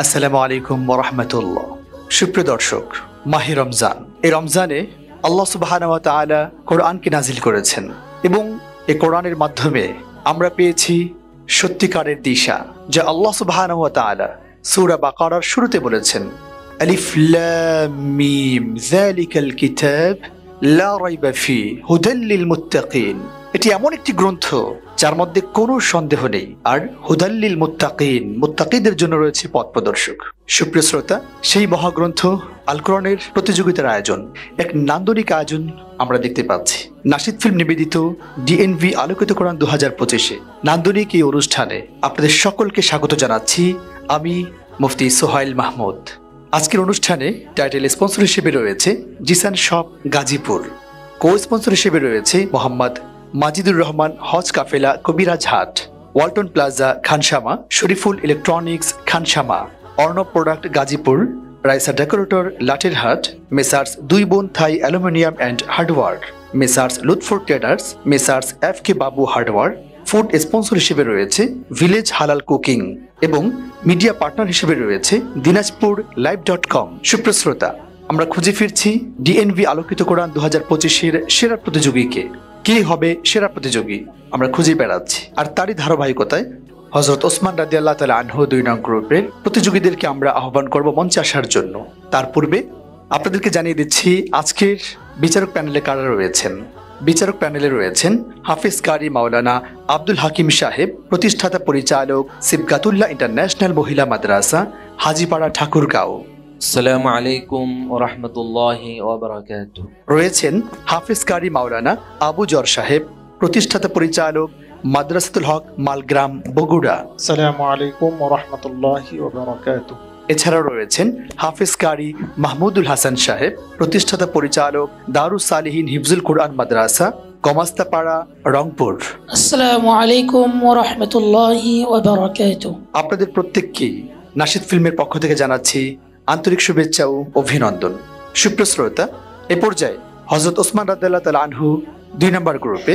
আসসালামু আলাইকুম ওয়া রাহমাতুল্লাহ। সুপ্রিয় দর্শক, মাহে রমজান। এই রমজানে আল্লাহ সুবহানাহু ওয়া তাআলা কোরআনকে নাজিল করেছেন এবং এই কোরআনের মাধ্যমে আমরা পেয়েছি সত্যিকারের দিশা, যা আল্লাহ সুবহানাহু ওয়া তাআলা সূরা বাকারার শুরুতে বলেছেন, আলিফ লাম মিম যালিকাল কিতাব লা রাইবা ফিহি হুদাল লিল মুত্তাকিন। এটি এমন একটি গ্রন্থ যার মধ্যে কোনো সন্দেহ নেই, আর হুদাল লিল মুত্তাকিন, মুত্তাকিদের জন্য রয়েছে পথ প্রদর্শক। সুপ্রিয় শ্রোতা, সেই মহাগ্রন্থ আল কোরআনের প্রতিযোগিতার আয়োজন, এক নান্দনিক আয়োজন আমরা দেখতে পাচ্ছি। নাশিদ ফিল্ম নিবেদিত ডিএনভি আলোকিত কোরআন 2025-এ নান্দনিক এই অনুষ্ঠানে আপনাদের সকলকে স্বাগত জানাচ্ছি। আমি মুফতি সোহাইল মাহমুদ। আজকের অনুষ্ঠানে টাইটেল স্পন্সর হিসেবে রয়েছে Zisan shop Gazipur, cosponsor হিসেবে রয়েছে Mohammad Majidur Rahman Hajj Kafela Kabiraj Hat, Walton plaza Khansama, Shariful electronics Khansama, Arnab product Gazipur, Raisa decorator Laterhat, messrs দুই বোন Thai aluminium and hardware, messrs Lutfor traders, messrs F K Babu hardware. Food sponsor হিসেবে রয়েছে ভিলেজ হালাল কুকিং এবং মিডিয়া পার্টনার হিসেবে রয়েছে দিনাজপুর live.com। সুপ্রিয় শ্রোতা, আমরা খুঁজে ফিরছি ডিএনভি আলোকিত কোরআন 2025-এর সেরা প্রতিযোগীকে। কে হবে সেরা প্রতিযোগী আমরা খুঁজে বেড়াচ্ছি, আর তারই ধারাবাহিকতায় হযরত ওসমান রাদিয়াল্লাহু তাআলা আনহু 2 নং গ্রুপের প্রতিযোগীদেরকে আমরা আহ্বান করব মঞ্চে আসার জন্য। তার পূর্বে আপনাদেরকে জানিয়ে দিচ্ছি আজকের বিচারক প্যানেলে কারা রয়েছেন। বিচারক প্যানেলে রয়েছেন হাফিজ কারি মাওলানা আব্দুল হাকিম সাহেব, প্রতিষ্ঠাতা পরিচালক সিবগাতুল্লাহ ইন্টারন্যাশনাল মহিলা মাদ্রাসা, হাজীপাড়া, ঠাকুরগাঁও। আসসালামু আলাইকুম ওয়া রাহমাতুল্লাহি ওয়া বারাকাতুহু। রয়েছেন হাফিজ কারি মাওলানা আবু জর সাহেব, প্রতিষ্ঠাতা পরিচালক মাদ্রাসাতুল হক, মালগ্রাম, বগুড়া। আসসালামু আলাইকুম ওয়া রাহমাতুল্লাহি ওয়া বারাকাতুহু। এছাড়াও রয়েছেন হাফিজ কারি মাহমুদুল হাসান সাহেব, প্রতিষ্ঠাতা পরিচালক দারুস সালিহিন হিফজুল কোরআন মাদ্রাসা, গমাস্তাপাড়া, রংপুর। আসসালামু আলাইকুম ওয়া রাহমাতুল্লাহি ওয়া বারাকাতুহু। আপনাদের প্রত্যেককেই নাশিদ ফিল্মের পক্ষ থেকে জানাচ্ছি আন্তরিক শুভেচ্ছা ও অভিনন্দন। সুপ্রিয় শ্রোতা, এ পর্যায়ে হযরত ওসমান রাদিয়াল্লাহু তাআলা আনহু 2 নম্বর গ্রুপে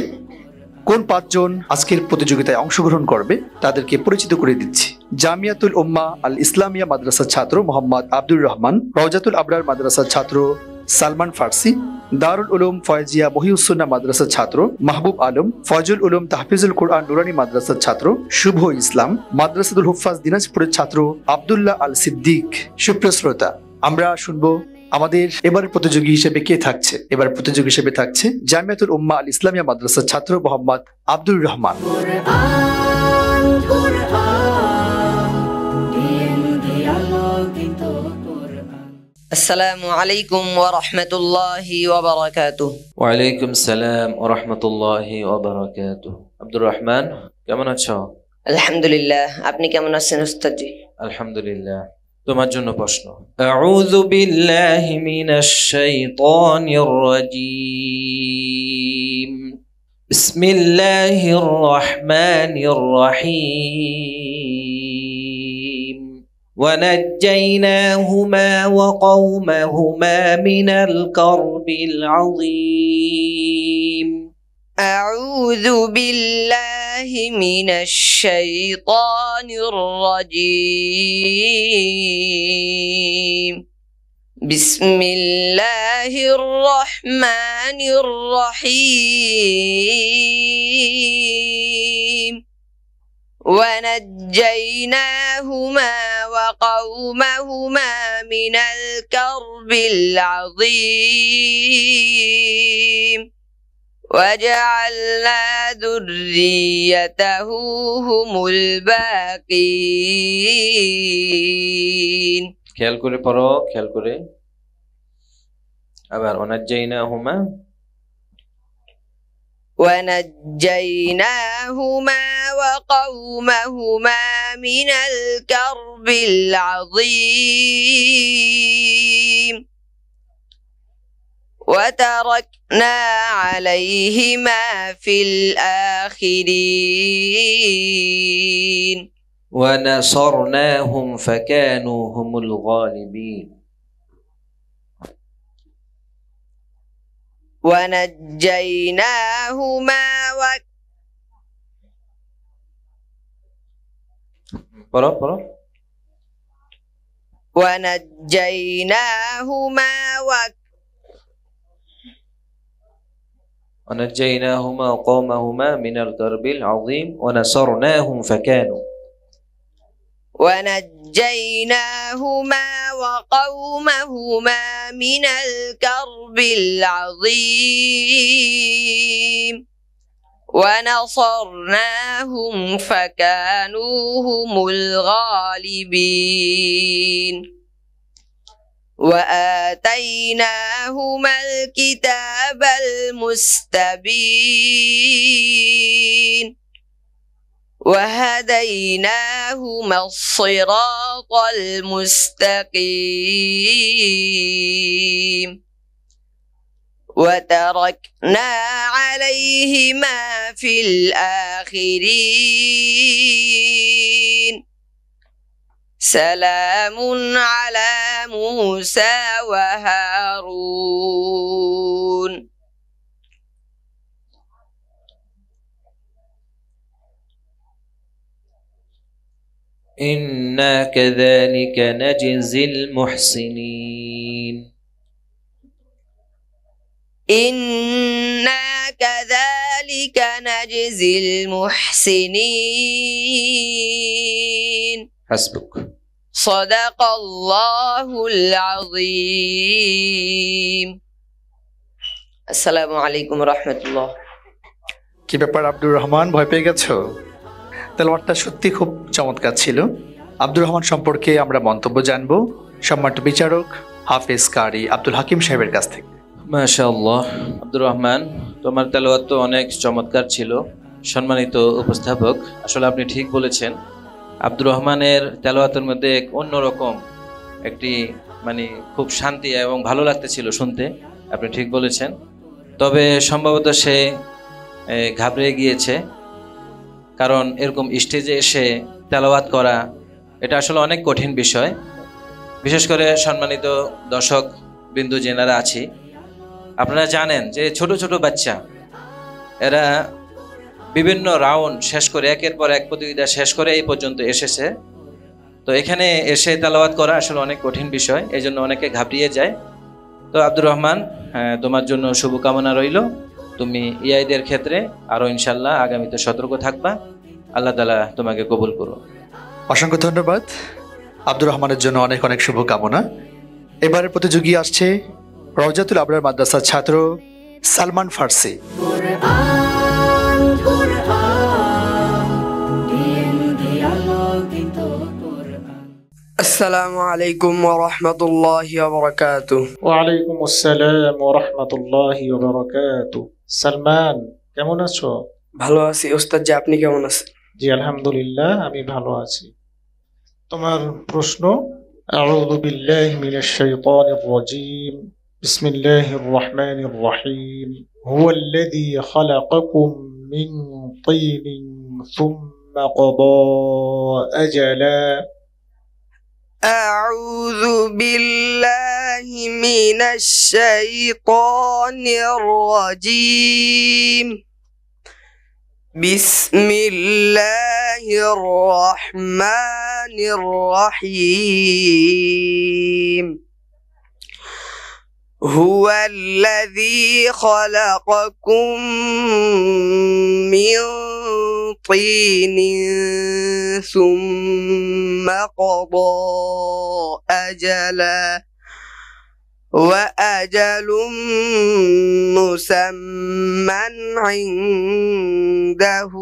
কোন 5 জন আজকের প্রতিযোগিতায় অংশগ্রহণ করবে তাদেরকে পরিচিত করে দিচ্ছি। জামিয়াতুল উম্মাহ আল ইসলামিয়া মাদ্রাসার ছাত্র মোহাম্মদ আব্দুর রহমান, রওজাতুল আবরার মাদ্রাসার ছাত্র সালমান ফার্সি, দারুল উলুম ফয়জিয়া মহিউসুন্নাহ মাদ্রাসার ছাত্র মাহবুব আলম, ফয়জুল উলুম তাহফিজুল কোরআন নুরানি মাদ্রাসার ছাত্র শুভ ইসলাম, মাদ্রাসাতুল হুফাজ দিনাজপুরের ছাত্র আব্দুল্লাহ আল সিদ্দিক। সুপ্রিয় শ্রোতা, আমরা শুনবো আমাদের এবারের প্রতিযোগী হিসেবে কে থাকছে। এবার প্রতিযোগী হিসেবে থাকছে জামিয়াতুল উম্মাহ আল ইসলামিয়া মাদ্রাসার ছাত্র মোহাম্মদ আব্দুর রহমান। আসসালামু আলাইকুম ওয়া রাহমাতুল্লাহি ওয়া বারাকাতুহু। ওয়া আলাইকুম সালাম ওয়া রাহমাতুল্লাহি ওয়া বারাকাতুহু। আব্দুর রহমান, কেমন আছো? আলহামদুলিল্লাহ, আপনি কেমন আছেন উস্তাদ জি? আলহামদুলিল্লাহ। তোমার জন্য প্রশ্ন। আউযু বিল্লাহি মিনাশ শাইতানির রাজীম। বিসমিল্লাহির রহমানির রহিম। ونجيناهما وقومهما من الكرب العظيم. أعوذ بالله من الشيطان الرجيم. بسم الله الرحمن الرحيم. ونجيناهما وقومهما من الكرب العظيم. وجعلنا ذريته هم الباقين. খেয়াল করে পড়ো, খেয়াল করে। আবার ওয়ানাজ্জাইনাহুমা ونجيناهما وقومهما من الكرب العظيم. وتركنا عليهما في الآخرين. ونصرناهم فكانوا هم الغالبين. ونجيناهما পড়ো পড়ো। ونجيناهما ونجيناهما وقومهما من الكرب العظيم ونصرناهم وقومهما من الكرب العظيم ونصرناهم فكانوا هم الغالبين وآتيناهما الكتاب المستبين وهديناهما الصراط المستقيم وتركنا عليهما في الآخرين سلام على موسى وهارون. إنا كذلك نجزي المحسنين. إنا كذلك نجزي المحسنين. حسبك. صدق الله العظيم. السلام عليكم ورحمة الله. কি ব্যাপার আব্দুর রহমান, ভয় পেয়ে গেছো? তেলাওয়াতটা সত্যি খুব চমৎকার ছিল। আব্দুর রহমান সম্পর্কে আমরা মন্তব্য জানবো সম্মানিত বিচারক হাফেজ কারি আব্দুল হাকিম সাহেবের কাছ থেকে। মাশাআল্লাহ, আব্দুর রহমান, তোমার তেলাওয়াত তো অনেক চমৎকার ছিল। সম্মানিত উপস্থাপক, আসলে আপনি ঠিক বলেছেন, আব্দুর রহমানের তেলাওয়াতের মধ্যে এক অন্যরকম একটি খুব শান্তি এবং ভালো লাগতেছিল শুনতে। আপনি ঠিক বলেছেন। তবে সম্ভবত সে ঘাবড়ে গিয়েছে, কারণ এরকম স্টেজে এসে তেলাওয়াত করা এটা আসলে অনেক কঠিন বিষয়। বিশেষ করে সম্মানিত দর্শক বিন্দু জেনারা আছি, আপনারা জানেন যে ছোট ছোট বাচ্চা এরা বিভিন্ন রাউন্ড শেষ করে একের পর এক প্রতিযোগিতা শেষ করে এই পর্যন্ত এসেছে। তো এখানে এসে তেলাওয়াত করা আসলে অনেক কঠিন বিষয়, এই জন্য অনেকে ঘাবড়িয়ে যায়। তো আব্দুর রহমান, তোমার জন্য শুভকামনা রইল। তুমি ইআইদের ক্ষেত্রে আরও ইনশাল্লাহ আগামীতে সতর্ক থাকবা। আল্লাহ তাআলা তোমাকে কবুল করো। অসংখ্য ধন্যবাদ আব্দুর রহমানের জন্য, অনেক অনেক শুভকামনা। এবারের প্রতিযোগী আসছে রওজাতুল আবরার মাদ্রাসার ছাত্র সালমান ফার্সি। আসসালামু আলাইকুম ওয়া রাহমাতুল্লাহি ওয়া বারাকাতুহু। ওয়ালাইকুম আসসালাম ওয়া রাহমাতুল্লাহি ওয়া বারাকাতুহু। সালমান, কেমন আছো? ভালো আছি ওস্তাদ, জি আপনি কেমন আছেন? জি আলহামদুলিল্লাহ, আমি ভালো আছি। তোমার প্রশ্ন, আউযু বিল্লাহি মিনাশ শাইতানির রাজীম, বিসমিল্লাহির রহমানির রহিম, হুয়াল্লাযী খালাকাকুম মিন তিনিন সুম্মা ক্বাদা আজালা। أعوذ بالله من الشيطان الرجيم بسم الله الرحمن الرحيم هو الذي خلقكم من طين ثم قضى أجلا وأجل مسمى عنده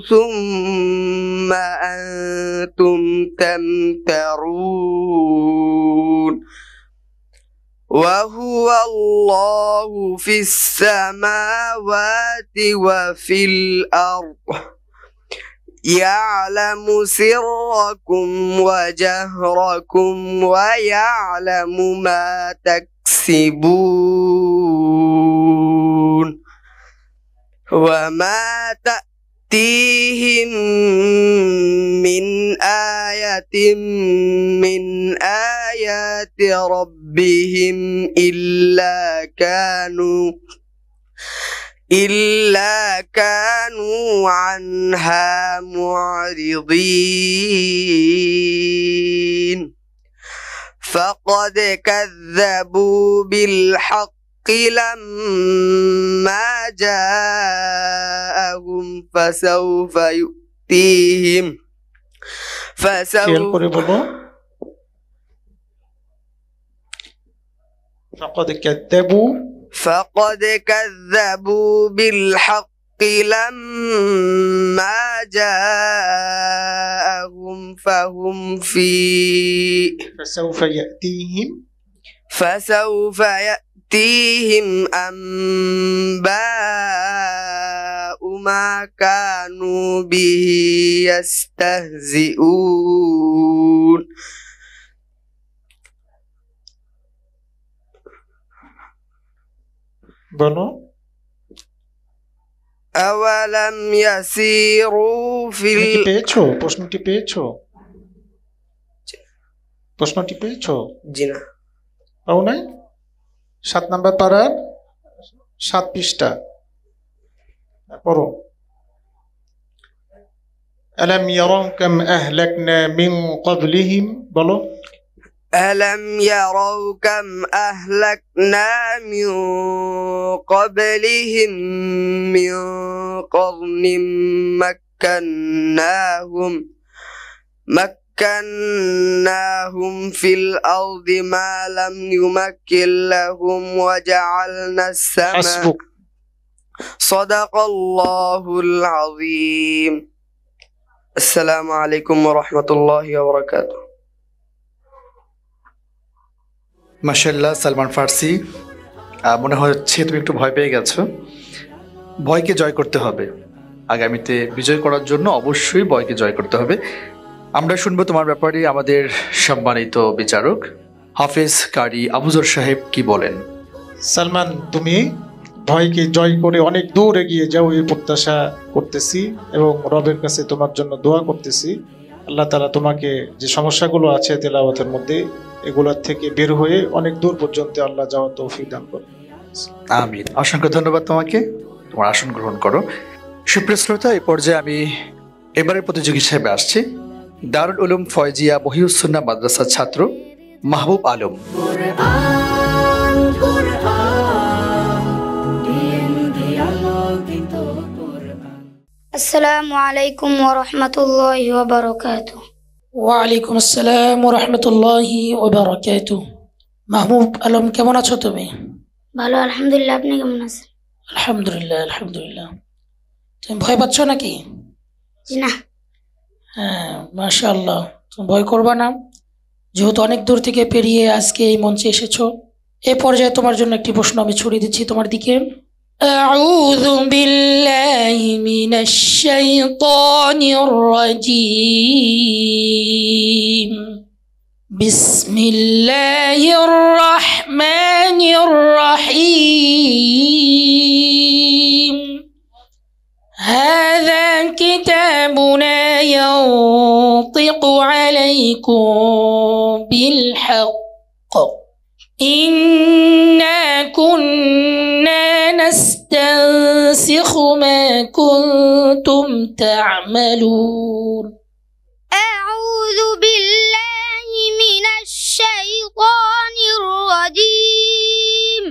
ثم أنتم تمترون وهو الله في السماوات وفي الأرض يعلم سركم وجهركم ويعلم ما تكسبون وما تأتيهم من آية من آيات ربهم إلا كانوا عنها معرضين فقد كذبوا بالحق لما جاءهم فسوف يؤتيهم খেয়াল করে বলো فقد كذبوا بالحق لما جاءهم فهم في فسوف يأتيهم أنباء ما كانوا به يستهزئون বলো أولم يسيروا في প্রশ্নটি পেয়েছো জি না পাও নাই 7 নাম্বার পারার 7 পৃষ্ঠা পড়ো ألم يروا كم أهلكنا من قبلهم বলো ألم يروا كم أهلكنا من قبلهم من قرن مكناهم في الأرض ما لم نمكن لهم وجعلنا السماء حسبك صدق الله العظيم السلام عليكم ورحمة الله وبركاته মাশাআল্লাহ সালমান ফার্সি, মনে হচ্ছে তুমি একটু ভয় পেয়ে গেছো। ভয়কে জয় করতে হবে, আগামীতে বিজয় করার জন্য অবশ্যই ভয়কে জয় করতে হবে। আমরা শুনবো তোমার ব্যাপারে আমাদের সম্মানিত বিচারক হাফেজ কারি আবুজর সাহেব কি বলেন। সালমান, তুমি ভয়কে জয় করে অনেক দূর এগিয়ে যাও এই প্রত্যাশা করতেছি এবং রবের কাছে তোমার জন্য দোয়া করতেছি। আল্লাহ তাআলা তোমাকে যে সমস্যাগুলো আছে তেলাওয়াতের মধ্যে এগুলোর থেকে বের হয়ে অনেক দূর পর্যন্ত আল্লাহ যাওয়ার তৌফিক দান করুন। আমিন। অসংখ্য ধন্যবাদ তোমাকে, তোমার আসন গ্রহণ করো। সুপ্রিয় শ্রোতা, এই পর্যায়ে আমি এবারের প্রতিযোগী হিসেবে আসছি দারুল উলুম ফয়জিয়া মহিউস-সুন্নাহ মাদ্রাসার ছাত্র মাহবুব আলম। আসসালামু আলাইকুম ওয়া রাহমাতুল্লাহি ওয়া বারাকাতুহু। ওয়ালাইকুম আসসালাম ওয়া রাহমাতুল্লাহি ওয়া বারাকাতুহু। মাহবুব আলম, কেমন আছো তুমি? ভালো আলহামদুলিল্লাহ, আপনি কেমন আছেন? আলহামদুলিল্লাহ। তুমি ভয় পাচ্ছ নাকি? জি না। হ্যাঁ, মাশাআল্লাহ। তুমি ভয় করবা না, যেহেতু অনেক দূর থেকে পেরিয়ে আজকে এই মঞ্চে এসেছো। এ পর্যায়ে তোমার জন্য একটি প্রশ্ন আমি ছড়িয়ে দিচ্ছি তোমার দিকে। أعوذ بالله من الشيطان الرجيم بسم الله الرحمن الرحيم هذا كتابنا ينطق عليكم بالحق إنا كنا نستنسخ ما كنتم تعملون. أعوذ بالله من الشيطان الرجيم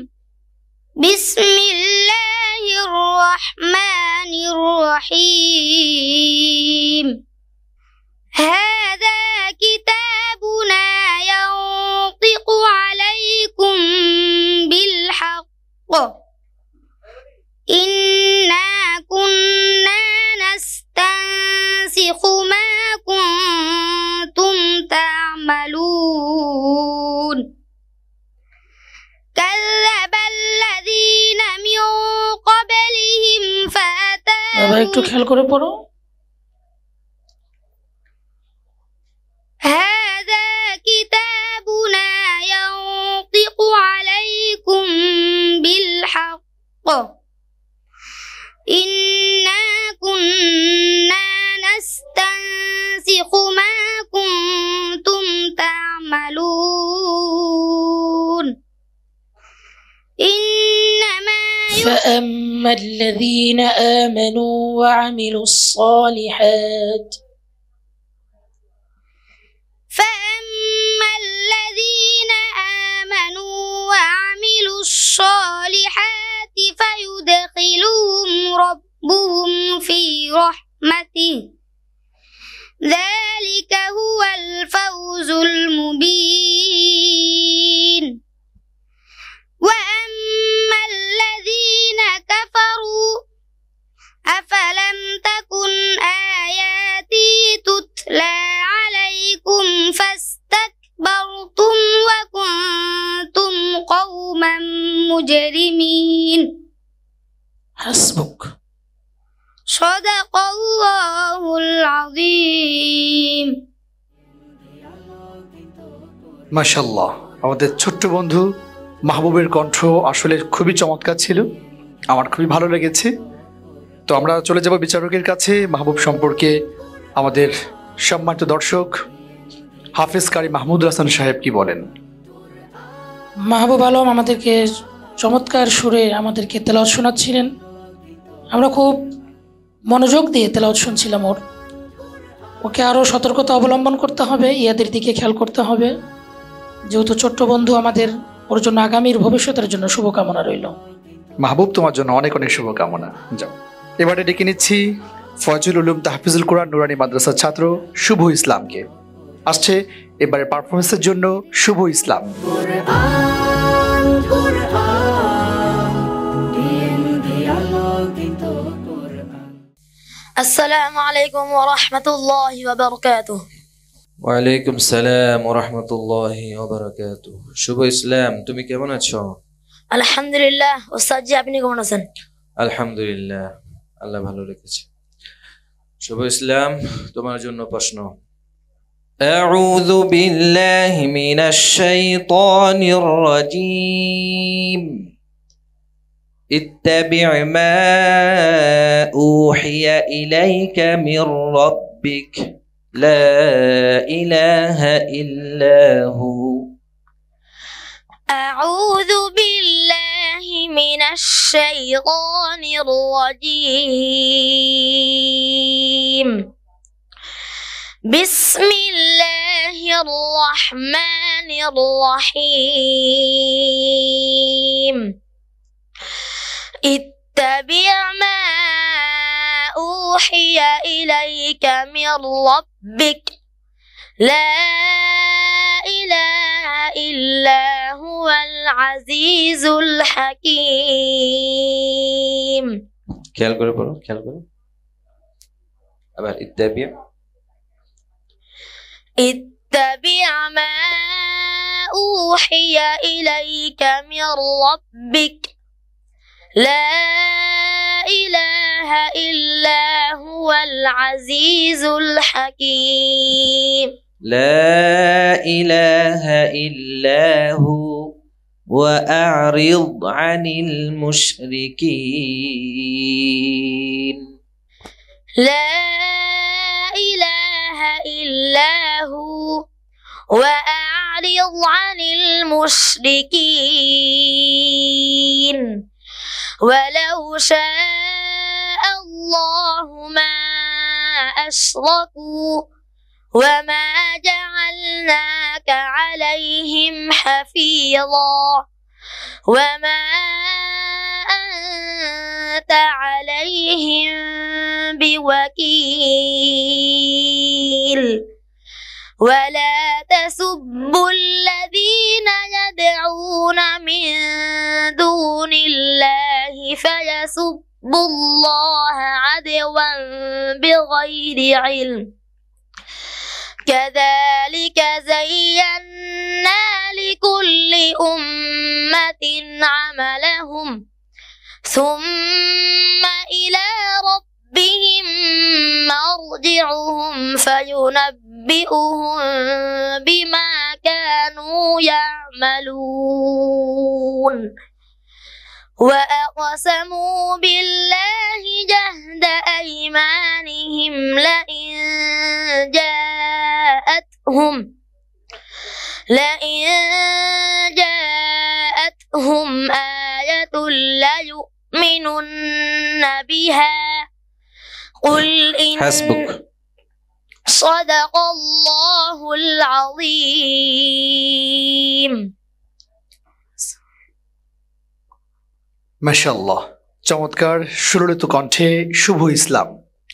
بسم الله الرحمن الرحيم هذا كتابنا ينطق عليكم بالحق إنا كنا نستنسخ ما كنتم تعملون كذب الذين من قبلهم বাবা একটু খেয়াল করে পড়ো। هذا كتابنا ينطق عليكم بالحق إنا كنا نستنسخ ما كنتم تعملون إنما فأما الذين آمنوا وعملوا الصالحات فأما الذين آياتي ذلك هو الفوز المبين وأما الذين كفروا أفلم تكن آياتي تتلى عليكم فاستكبرتم وكنتم قوما مجرمين حسبك. صدق الله العظيم. মাশাআল্লাহ, আমাদের ছোট্ট বন্ধু মাহবুবের কণ্ঠ আসলে খুবই চমৎকার ছিল, আমার খুবই ভালো লেগেছে। তো আমরা চলে যাব বিচারকের কাছে। মাহবুব সম্পর্কে আমাদের সম্মানিত দর্শক হাফেজ কারি মাহমুদুল হাসান সাহেব কি বলেন? মাহবুব আলম আমাদেরকে চমৎকার সুরে আমাদেরকে তেলাওয়াত শোনাচ্ছিলেন। আমরা খুব মনোযোগ দিয়ে তেলাওয়াত শুনছিলাম। ওকে আরও সতর্কতা অবলম্বন করতে হবে, ইয়াদের দিকে খেয়াল করতে হবে, যেহেতু ছোট্ট বন্ধু আমাদের, ওর জন্য আগামীর ভবিষ্যতের জন্য শুভকামনা রইল। মাহবুব, তোমার জন্য অনেক অনেক শুভকামনা। যাও, এবারে ডেকে নিচ্ছি ফয়জুল উলুম তাহফিজুল কোরআন নুরানি মাদ্রাসার ছাত্র শুভ ইসলামকে। আসছে এবারে পারফরমেন্সের জন্য শুভ ইসলাম। السلام عليكم ورحمة الله وبركاته. ওয়ালাইকুম সালাম ওয়া রাহমাতুল্লাহি ওয়া বারাকাতুহু। শুভ ইসলাম, তুমি কেমন আছো? الحمد لله. أستاذ جي আপনি কেমন আছেন? আলহামদুলিল্লাহ, আল্লাহ ভালো রেখেছে। শুভ ইসলাম, তোমার জন্য প্রশ্ন। আউযু বিল্লাহি মিনাশ শাইতানির রাজীম। اتبع ما أوحي إليك من ربك لا إله إلا هو. أعوذ بالله من الشيطان الرجيم. بسم الله الرحمن الرحيم. اتبع ما أوحي إليك من ربك لا إله إلا هو العزيز الحكيم. খেয়াল করে পড়ো, খেয়াল করো আবার। اتبع ما أوحي إليك من ربك لا إله إلا هو العزيز الحكيم. لا إله إلا هو وأعرض عن المشركين. لا إله إلا هو وأعرض عن المشركين. ولو شاء الله ما أشركوا وما جعلناك عليهم حفيظا وما أنت عليهم بوكيل. ولا تسبوا الذين يدعون من دون الله فيسبوا الله عدوا بغير علم. كذلك زينا لكل أمة عملهم ثم إلى ربهم مرجعهم فينبئهم بما كانوا يعملون. وأقسموا بالله جهد أيمانهم لئن جاءتهم آية ليؤمنن بها قل إن حسبك. صدق الله العظيم. মাশাআল্লাহ, চমৎকার সুললিত কণ্ঠে শুভ ইসলাম।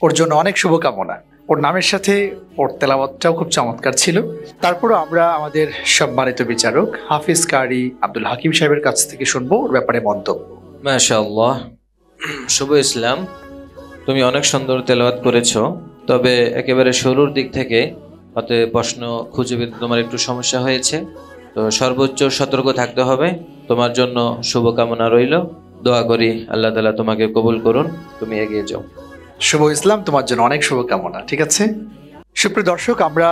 ওর জন্য অনেক শুভকামনা। ওর নামের সাথে ওর তেলাওয়াতটাও খুব চমৎকার ছিল। তারপরও আমরা আমাদের সম্মানিত বিচারক হাফিজ কারি আব্দুল হাকিম সাহেবের কাছ থেকে শুনবো ওর ব্যাপারে মন্তব্য। মাশাআল্লাহ, শুভ ইসলাম, তুমি অনেক সুন্দর তেলাওয়াত করেছো, তবে একেবারে শুরুর দিক থেকে হয়তো প্রশ্ন খুঁজে পেতে তোমার একটু সমস্যা হয়েছে। তো সর্বোচ্চ সতর্ক থাকতে হবে। তোমার জন্য শুভকামনা রইল। দোয়া করি আল্লাহ তাআলা তোমাকে কবুল করুন, তুমি এগিয়ে যাও। শুভ ইসলাম, তোমার জন্য অনেক শুভকামনা। ঠিক আছে সুপ্রিয় দর্শক, আমরা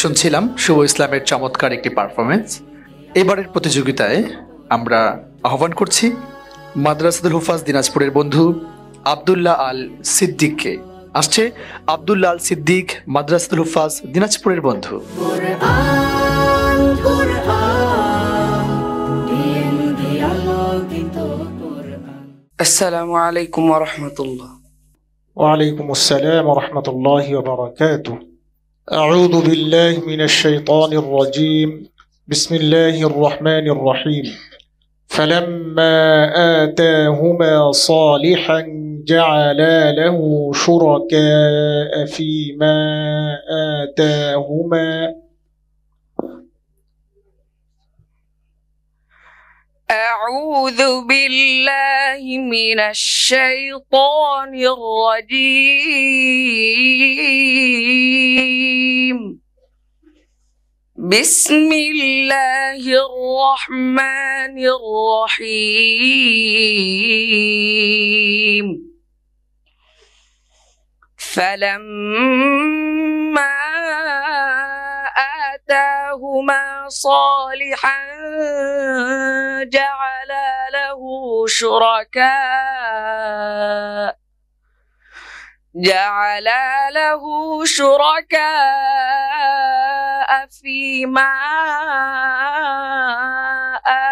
শুনছিলাম শুভ ইসলামের চমৎকার একটি পারফরমেন্স। এবারের প্রতিযোগিতায় আমরা আহ্বান করছি মাদ্রাসাতুল হুফাজ দিনাজপুরের বন্ধু আব্দুল্লাহ আল সিদ্দিককে। আসছে আব্দুল্লাহ আল সিদ্দিক, মাদ্রাসাতুল হুফাজ দিনাজপুরের বন্ধু। আসসালামু আলাইকুম ওয়া রাহমাতুল্লাহ। وعليكم السلام ورحمة الله وبركاته. أعوذ بالله من الشيطان الرجيم. بسم الله الرحمن الرحيم. فلما آتاهما صالحا جعلا له شركاء فيما آتاهما. أعوذ بالله من الشيطان الرجيم. بسم الله الرحمن الرحيم. فلما آتاهما صالحا جعل له شركاء فيما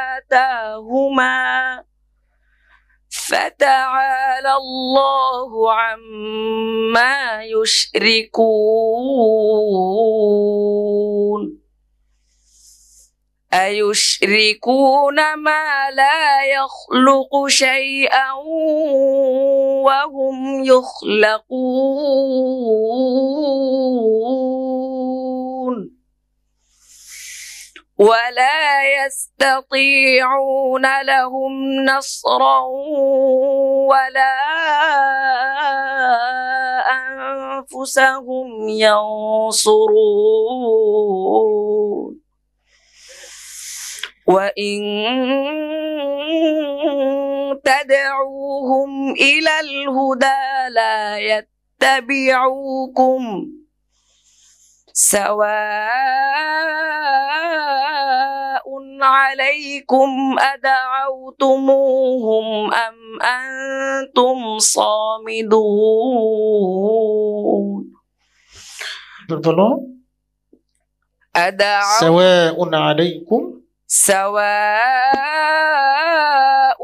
آتاهما فتعالى الله عما يشركون. أيشركون ما لا يخلق شيئا وهم يخلقون ولا يستطيعون لهم نصرا ولا أنفسهم ينصرون. وإن تدعوهم إلى الهدى لا يتبعوكم سواء عليكم أدعوتموهم أم أنتم صامدون. سواء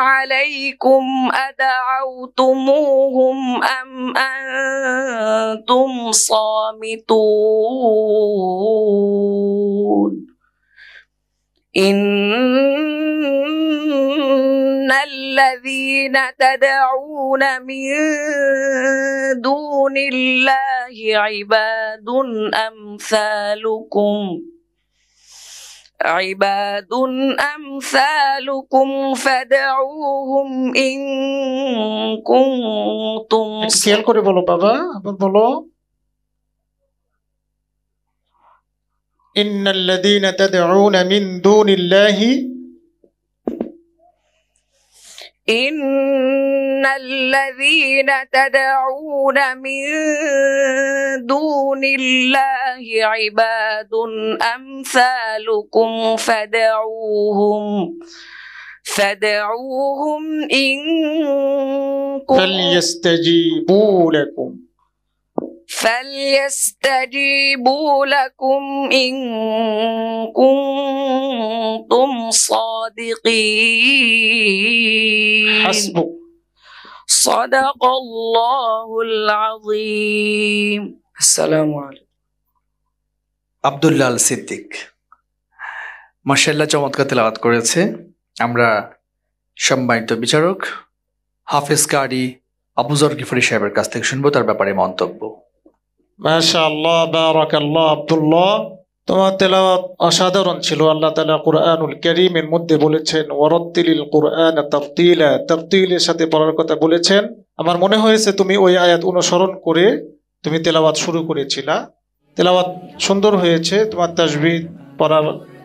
عليكم أدعوتموهم أم أنتم صامتون. إن الذين تدعون من دون الله عباد أمثالكم فادعوهم إن كنتم খেয়াল করে বলো বাবা, আবার বলো। إن الذين تدعون من دون الله إن الذين تدعون من دون الله عباد أمثالكم فادعوهم إن فليستجيبوا لكم إن كنتم صادقين. حسبك. صدق الله العظيم. السلام عليكم. আব্দুল্লাহ আল সিদ্দিক মাশাআল্লাহ চমৎকার তেলাওয়াত করেছে। আমরা সম্মানিত বিচারক হাফিজ কারি আবু যর গিফরি সাহেবের কাছ থেকে শুনবো তার ব্যাপারে মন্তব্য। মাশাআল্লাহ, বারাকাল্লাহ আব্দুল্লাহ, তোমার তেলাওয়াত অসাধারণ ছিল। আল্লাহ তাআলা কুরআনুল কারীমের মধ্যে বলেছেন ওয়ারাত্তিলিল কুরআন তারতিলা, তারতিলের সাথে পড়ার কথা বলেছেন। আমার মনে হয়েছে তুমি ওই আয়াত অনুসরণ করে তুমি তেলাওয়াত শুরু করেছিলা। তেলাওয়াত সুন্দর হয়েছে, তোমার তাসবিহ পড়া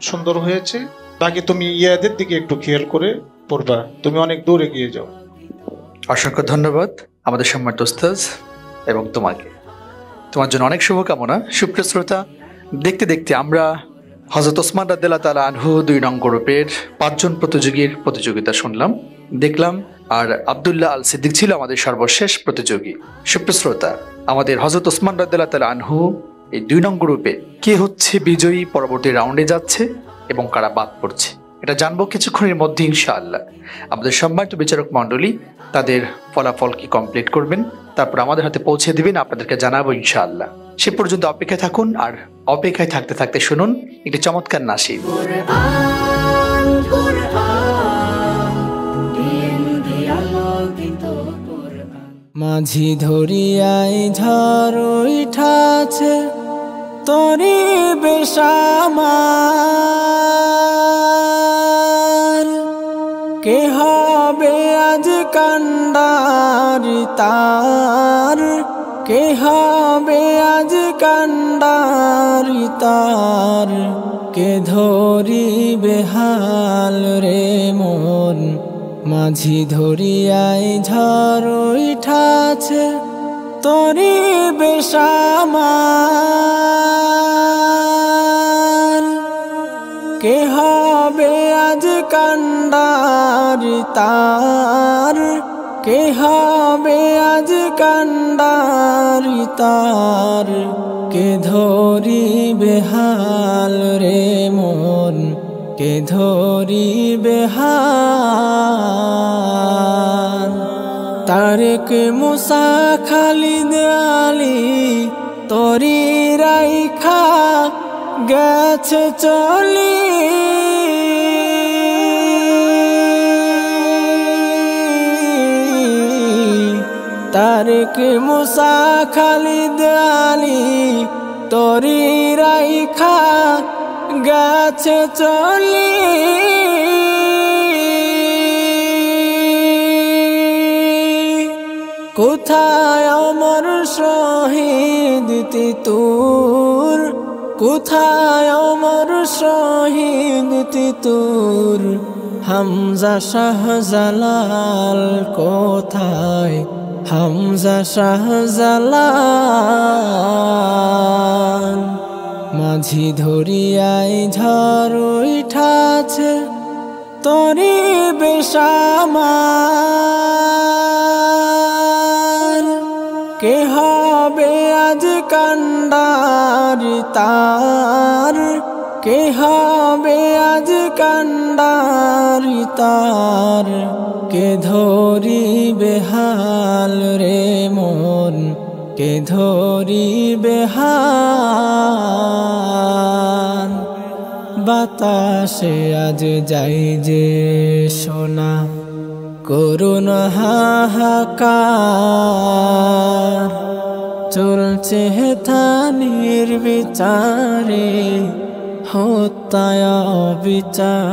সুন্দর হয়েছে। বাকি তুমি ইয়াদের দিকে একটু খেয়াল করে পড়বা, তুমি অনেক দূর এগিয়ে যাও। অসংখ্য ধন্যবাদ আমাদের সম্মানিত উস্তাজ এবং তোমার জন্য অনেক শুভকামনা। সুপ্রিয় শ্রোতা, দেখতে দেখতে আমরা হযরত ওসমান রাদিয়াল্লাহু তাআলা আনহু 2 নং গ্রুপের 5 জন প্রতিযোগীর প্রতিযোগিতা শুনলাম, দেখলাম। আর আব্দুল্লাহ আল সিদ্দিক ছিল আমাদের সর্বশেষ প্রতিযোগী। সুপ্রিয় শ্রোতা, আমাদের হযরত ওসমান রাদিয়াল্লাহু তাআলা আনহু এই 2 নং গ্রুপে কে হচ্ছে বিজয়ী, পরবর্তী রাউন্ডে যাচ্ছে এবং কারা বাদ পড়ছে, এটা জানবো কিছুক্ষণের মধ্যে ইনশাআল্লাহ। আমাদের সম্মানিত বিচারক মণ্ডলী তাদের ফলাফল কি কমপ্লিট করবেন, তারপর আমাদের হাতে পৌঁছে দিবেন, আপনাদেরকে জানাবো ইনশাআল্লাহ। সে পর্যন্ত অপেক্ষায় থাকুন, আর অপেক্ষায় থাকতে থাকতে শুনুন একটি চমৎকার নাশিদ। মাঝি ধরিয়াই ঝড় উঠাছে তরি বেশামার, কে হবে আজ কান্ডারি তার, কে হবে আজ কান্ডারি তার, কে ধরিবে হাল রে মন। মাঝি ধরিয়াই ঝড় উঠাছে তরি বেশামার, কে হবে আজ কান্ডারি তার, কে হবে আজ কান্ডারি তার, কে ধরিবে হাল রে মন, কে ধরিবে হাল। তারেক মুসা খালিদ আলী তরি রাইখা গেছে চলি, তারেক মুসা খালিদ আলী তরি রাইখা গেছে চলি, কোথায় আমার শহীদ তিতুর, কোথায় আমার শহীদ তিতুর, হামজা শাহজালাল কোথায়, হামজা শাহজালাল। মাঝি ধরিয়াই ঝড় উঠাছে তরি বেশামার, কে হবে আজ কান্ডারি তার, কে হবে আজ কান্ডারি তার, কে ধরিবে হাল রে মন, কে ধরিবে হাল। বাতাসে আজ যাই যে সোনা করুণ হাহাকার, চলছে থানির বিচারে হত্যায় বিচার।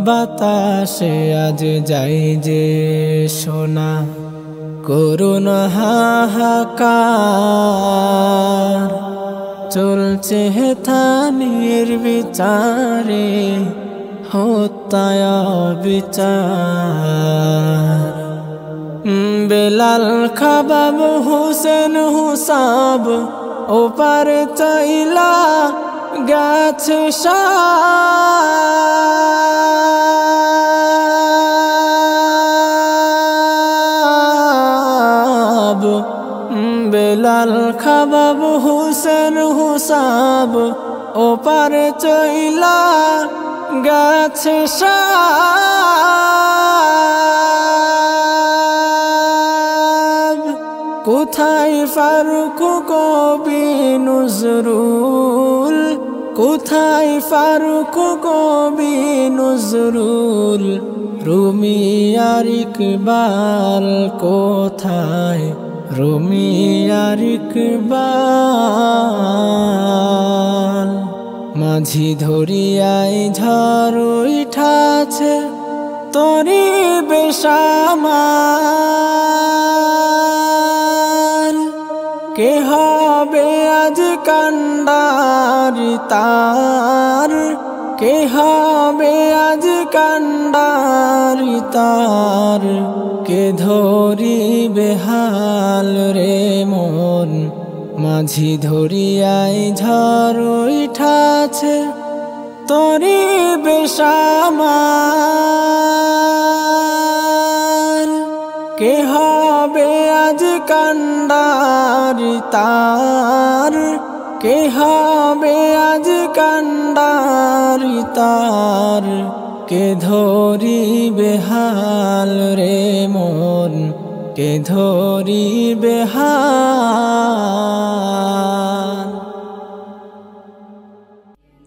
বাতাসে আজ যাই যে সোনা করুণ হাহাকার, চলছে থানির বিচারে হত্যায় বিচার। বেলাল খাবাব হুসেন হুসাব ওপার চাইলা গেছে সাব, বেলাল খাবাব হুসেন হুসাব ওপার চাইলা গেছে সাব। কোথায় ফারুক কবি নজরুল, কোথায় ফারুক কবি নজরুল, রুমি আর ইকবাল কোথায়, রুমি আর ইকবাল। মাঝি ধরিয়ায় ঝড় উঠাছে তরি বেশামাল। কে হবে আজ কান্ডারি তার, কে হবে আজ কান্ডারি তার। কে ধরিবে হাল রে মন, মাঝি ধরিয়ায় ঝড় উঠাছে তরি বেশামাল। কে হবে আজ কান্ডারি তার, কে হবে আজ কান্ডারি তার। কে ধরিবে হাল রে মন, কে ধরিবে হাল।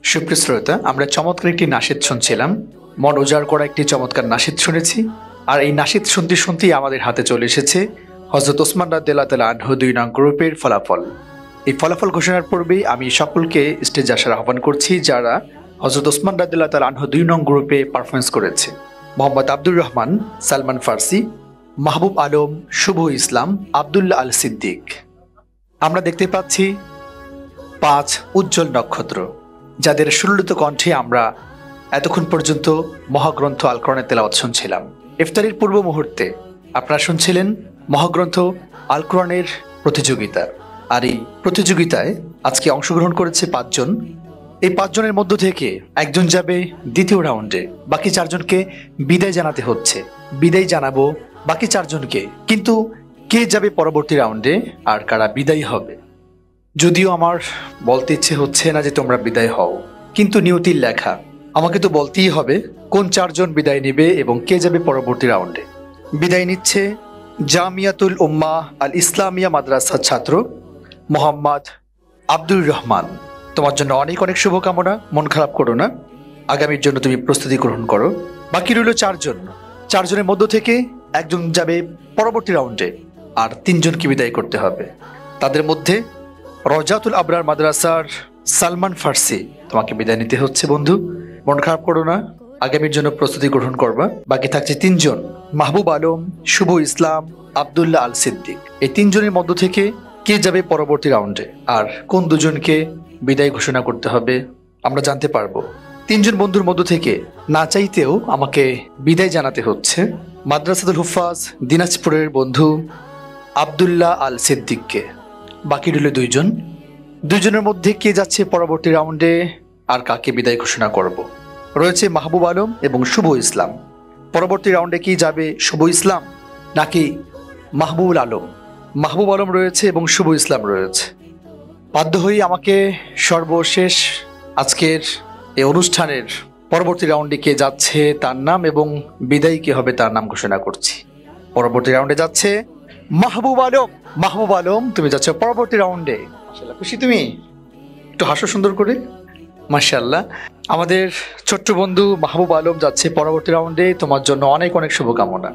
সুপ্রিয় শ্রোতা, আমরা চমৎকার একটি নাশিদ শুনছিলাম, মন উজাড় করা একটি চমৎকার নাশিদ শুনেছি। আর এই নাশিদ শুনতে শুনতেই আমাদের হাতে চলে এসেছে হযরত ওসমান রাদিয়াল্লাহু তাআলা আনহু 2 নং গ্রুপের ফলাফল। এই ফলাফল ঘোষণার পূর্বেই আমি সকলকে স্টেজে আসার আহ্বান করছি যারা হযরত ওসমান রাদিয়াল্লাহু তাআলা আনহু 2 নং গ্রুপে পারফরমেন্স করেছে। মোহাম্মদ আব্দুর রহমান, সালমান ফার্সি, মাহবুব আলম, শুভ ইসলাম, আব্দুল্লাহ আল সিদ্দিক। আমরা দেখতে পাচ্ছি 5 উজ্জ্বল নক্ষত্র, যাদের সুললিত কণ্ঠে আমরা এতক্ষণ পর্যন্ত মহাগ্রন্থ আল কোরআনের তেলাওয়াত শুনছিলাম। ইফতারির পূর্ব মুহূর্তে আপনারা শুনছিলেন মহাগ্রন্থ আল কোরআনের প্রতিযোগিতা। আর এই প্রতিযোগিতায় আজকে অংশগ্রহণ করেছে 5 জন। এই 5 জনের মধ্য থেকে একজন যাবে দ্বিতীয় রাউন্ডে, বাকি 4 জনকে বিদায় জানাতে হচ্ছে। বিদায় জানাবো বাকি 4 জনকে, কিন্তু কে যাবে পরবর্তী রাউন্ডে আর কারা বিদায়ী হবে? যদিও আমার বলতে ইচ্ছে হচ্ছে না যে তোমরা বিদায় হও, কিন্তু নিয়তির লেখা, আমাকে তো বলতেই হবে কোন 4 জন বিদায় নেবে এবং কে যাবে পরবর্তী রাউন্ডে। বিদায় নিচ্ছে জামিয়াতুল উম্মাহ আল ইসলামিয়া মাদ্রাসার ছাত্র মোহাম্মদ আব্দুর রহমান। তোমার জন্য অনেক অনেক শুভকামনা, মন খারাপ করো না, আগামীর জন্য তুমি প্রস্তুতি গ্রহণ করো। বাকি রইল 4 জন। 4 জনের মধ্য থেকে একজন যাবে পরবর্তী রাউন্ডে আর 3 জনকে বিদায় করতে হবে। তাদের মধ্যে রজাতুল আবরার মাদ্রাসার সালমান ফার্সি, তোমাকে বিদায় নিতে হচ্ছে বন্ধু, মন খারাপ করো না, আগামীর জন্য প্রস্তুতি গ্রহণ করবা। বাকি থাকছে 3 জন, মাহবুব আলম, শুভ ইসলাম, আব্দুল্লাহ আল সিদ্দিক। এই 3 জনের মধ্য থেকে কে যাবে পরবর্তী রাউন্ডে আর কোন 2 জনকে বিদায় ঘোষণা করতে হবে আমরা জানতে পারবো। 3 জন বন্ধুর মধ্য থেকে না চাইতেও আমাকে বিদায় জানাতে হচ্ছে মাদ্রাসাতুল হুফাজ দিনাজপুরের বন্ধু আব্দুল্লাহ আল সিদ্দিককে। বাকি রইল 2 জন। 2 জনের মধ্যে কে যাচ্ছে পরবর্তী রাউন্ডে আর কাকে বিদায় ঘোষণা করব? রয়েছে মাহবুব আলম এবং শুভ ইসলাম। পরবর্তী রাউন্ডে কি যাবে শুভ ইসলাম নাকি মাহবুবুল আলম? মাহবুব আলম রয়েছে এবং শুভ ইসলাম রয়েছে। বাধ্য হয়ে আমাকে সর্বশেষ আজকের এই অনুষ্ঠানের পরবর্তী রাউন্ডে কে যাচ্ছে তার নাম এবং বিদায়ী কে হবে তার নাম ঘোষণা করছি। পরবর্তী রাউন্ডে যাচ্ছে মাহবুব আলম। মাহবুব আলম, তুমি যাচ্ছ পরবর্তী রাউন্ডে। মাশাআল্লাহ, খুশি তুমি? একটু হাসো সুন্দর করে। মাশাআল্লাহ, আমাদের ছোট্ট বন্ধু মাহবুব আলম যাচ্ছে পরবর্তী রাউন্ডে। তোমার জন্য অনেক অনেক শুভকামনা,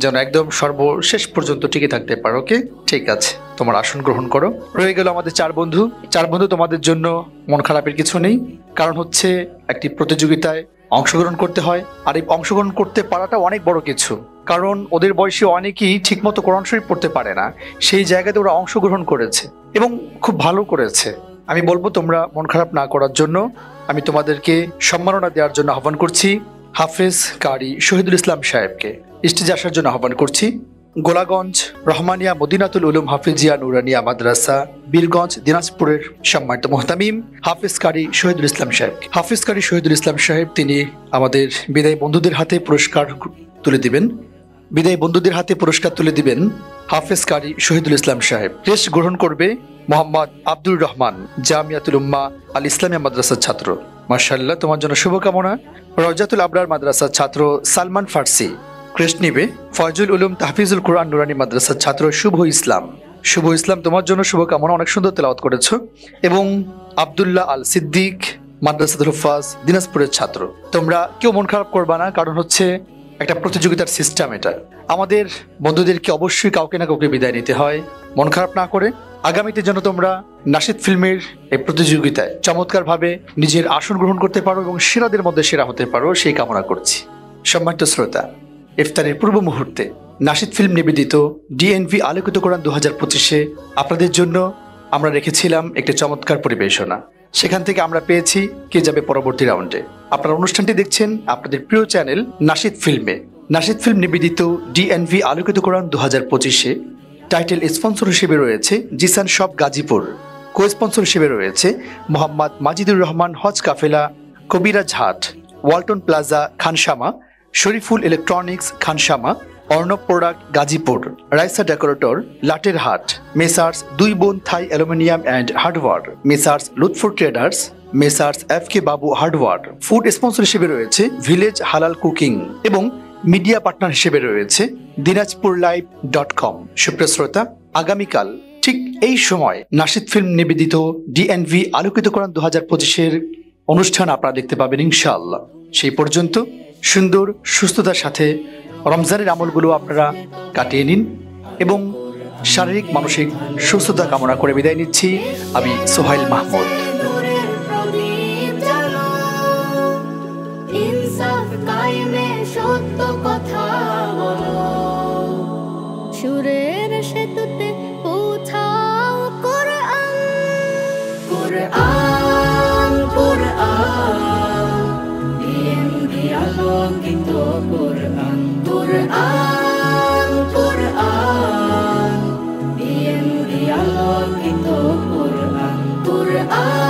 যেন একদম সর্বশেষ পর্যন্ত টিকে থাকতে পারো। ওকে, ঠিক আছে, তোমার আসন গ্রহণ করো। রয়ে গেল আমাদের 4 বন্ধু। 4 বন্ধু, তোমাদের জন্য মন খারাপের কিছু নেই, কারণ হচ্ছে একটি প্রতিযোগিতায় অংশগ্রহণ করতে হয়। আর এই অংশগ্রহণ করতে পারাটা অনেক বড় কিছু, কারণ ওদের বয়সী অনেকেই ঠিকমতো কোরআন শরীফ পড়তে পারে না। সেই জায়গাতে ওরা অংশগ্রহণ করেছে এবং খুব ভালো করেছে। আমি বলবো তোমরা মন খারাপ না করার জন্য আমি তোমাদেরকে সম্মাননা দেওয়ার জন্য আহ্বান করছি হাফেজ কারি শহীদুল ইসলাম সাহেবকে। স্টেজে আসার জন্য আহ্বান করছি গোলাগঞ্জ রহমানিয়া মদিনাতুল উলুম হাফিজিয়া নুরানিয়া মাদ্রাসা বীরগঞ্জ দিনাজপুরের সম্মানিত মুহতামিম হাফেজ কারি শহীদুল ইসলাম সাহেব। হাফেজ কারি শহীদুল ইসলাম সাহেব তিনি আমাদের বিদায়ী বন্ধুদের হাতে পুরস্কার তুলে দিবেন। বিদায়ী বন্ধুদের হাতে পুরস্কার তুলে দিবেন হাফেজ কারি শহীদুল ইসলাম সাহেব। ক্রেস্ট গ্রহণ করবে মোহাম্মদ আব্দুর রহমান, জামিয়াতুল উম্মাহ আল ইসলামিয়া মাদ্রাসার ছাত্র। মাশাআল্লাহ, তোমার জন্য শুভকামনা। রজাতুল আবরার মাদ্রাসার ছাত্র সালমান ফার্সি। ক্রেস্ট নিবে ফয়জুল উলুম তাহফিজুল কোরআন নুরানি মাদ্রাসার ছাত্র শুভ ইসলাম। শুভ ইসলাম, তোমার জন্য শুভকামনা, অনেক সুন্দর তেলাওয়াত করেছো। এবং আব্দুল্লাহ আল সিদ্দিক মাদ্রাসাতুল হুফাজ দিনাজপুরের ছাত্র। তোমরা কেউ মন খারাপ করবা না, কারণ হচ্ছে একটা প্রতিযোগিতার সিস্টেম এটা। আমাদের বন্ধুদেরকে অবশ্যই কাউকে না কাউকে বিদায় নিতে হয়। মন খারাপ না করে আগামীতে যেন তোমরা নাশিদ ফিল্মের এই প্রতিযোগিতায় চমৎকারভাবে নিজের আসন গ্রহণ করতে পারো এবং সেরাদের মধ্যে সেরা হতে পারো, সেই কামনা করছি। সম্মানিত শ্রোতা, ইফতারের পূর্ব মুহূর্তে নাশিদ ফিল্ম নিবেদিত ডিএনভি আলোকিত কোরআন 2025-এ আপনাদের জন্য আমরা রেখেছিলাম একটি চমৎকার পরিবেশনা। সেখান থেকে আমরা পেয়েছি কে যাবে পরবর্তী রাউন্ডে। আপনারা অনুষ্ঠানটি দেখছেন আপনাদের প্রিয় চ্যানেল নাশিদ ফিল্মে। নাশিদ ফিল্ম নিবেদিত ডিএনভি আলোকিত কোরআন 2025-এ টাইটেল স্পন্সর হিসেবে রয়েছে Zisan shop Gazipur, cosponsor হিসেবে রয়েছে Mohammad Majidur Rahman Hajj Kafela Kabiraj Hat, Walton plaza Khansama, Shariful electronics Khansama, Arnab product Gazipur, Raisa decorator Later Hat, messrs দুই বোন Thai aluminium and hardware, messrs Lutfor traders, messrs F K Babu hardware. Food sponsor হিসেবে রয়েছে ভিলেজ হালাল কুকিং এবং মিডিয়া পার্টনার হিসেবে রয়েছে dinajpurlive.com। সুপ্রিয় শ্রোতা, আগামীকাল ঠিক এই সময় নাশিদ ফিল্ম নিবেদিত ডিএনভি আলোকিত কোরআন 2025-এর অনুষ্ঠান আপনারা দেখতে পাবেন ইনশাআল্লাহ। সেই পর্যন্ত সুন্দর সুস্থতার সাথে রমজানের আমলগুলো আপনারা কাটিয়ে নিন এবং শারীরিক মানসিক সুস্থতা কামনা করে বিদায় নিচ্ছি। আমি সোহাইল মাহমুদ। সত্য কথা বলো, সুরের সেতুতে পৌঁছাও কোরআন, কোরআন, কোরআন, ডিএনভি আলোকিত কোরআন, কোরআন, কোরআন, ডিএনভি আলোকিত কোরআন, কোরআন।